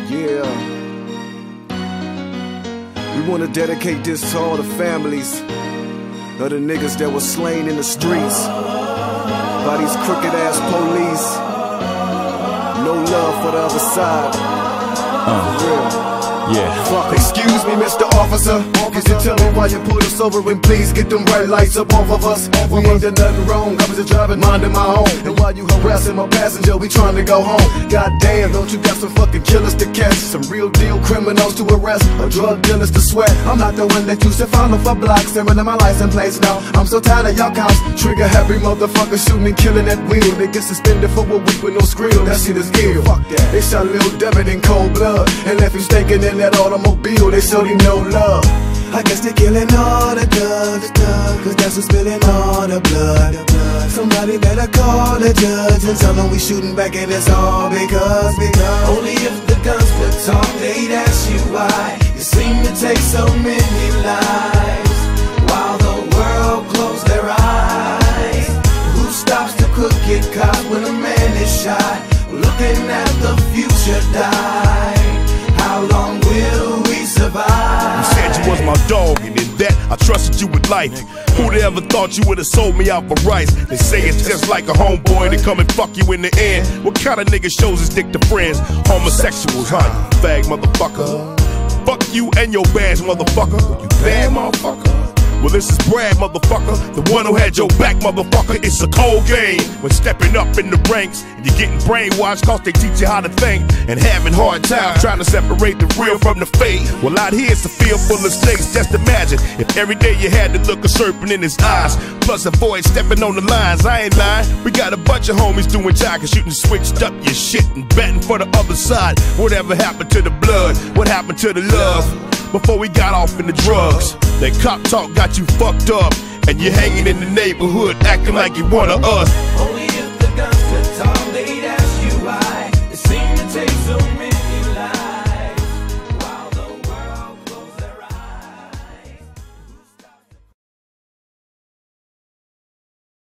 Yeah. We wanna dedicate this to all the families of the niggas that were slain in the streets by these crooked ass police. No love for the other side. For real. Yeah. Fuck. Excuse me, Mr. Officer. Could you tell me why you pulled us over, and please get them bright lights up off of us? We ain't done nothing wrong, I was just driving, minding my own. And while you harassing my passenger, we trying to go home. Goddamn, don't you got some fucking killers to catch? Some real deal criminals to arrest, or drug dealers to sweat? I'm not the one that used to follow for blocks, staring at my license plates now. I'm so tired of y'all cops, trigger happy motherfuckers shooting and killing at will. They get suspended for a week with no skrill, that shit is ill. Fuck that. They shot Lil Devin in cold blood and left him stinking in that automobile. They showed him no love. I guess they're killing all the thugs, cause that's what's spilling all the blood. Somebody better call the judge and tell them we shooting back, and it's all because only if the guns would talk, they'd ask you why you seem to take so many lives while the world closed their eyes. Who stops the crooked cop when a man is shot, looking at the future die? How long will we survive? You said you was my dog, and in that I trusted you with life. Who'd ever thought you would've sold me out for rice? They say it's just like a homeboy, they come and fuck you in the end. What kind of nigga shows his dick to friends? Homosexuals, huh, you fag motherfucker. Fuck you and your badge, motherfucker. You bad motherfucker. Well, this is Brad, motherfucker, the one who had your back, motherfucker. It's a cold game when stepping up in the ranks and you're getting brainwashed cause they teach you how to think, and having hard time trying to separate the real from the fake. Well, out here it's a field full of snakes. Just imagine if every day you had to look a serpent in his eyes, plus avoid stepping on the lines. I ain't lying, we got a bunch of homies doing time, cause you done switched up your shit and betting for the other side. Whatever happened to the blood? What happened to the love? Before we got off in the drugs, that cop talk got you fucked up, and you're hanging in the neighborhood acting like you one of us.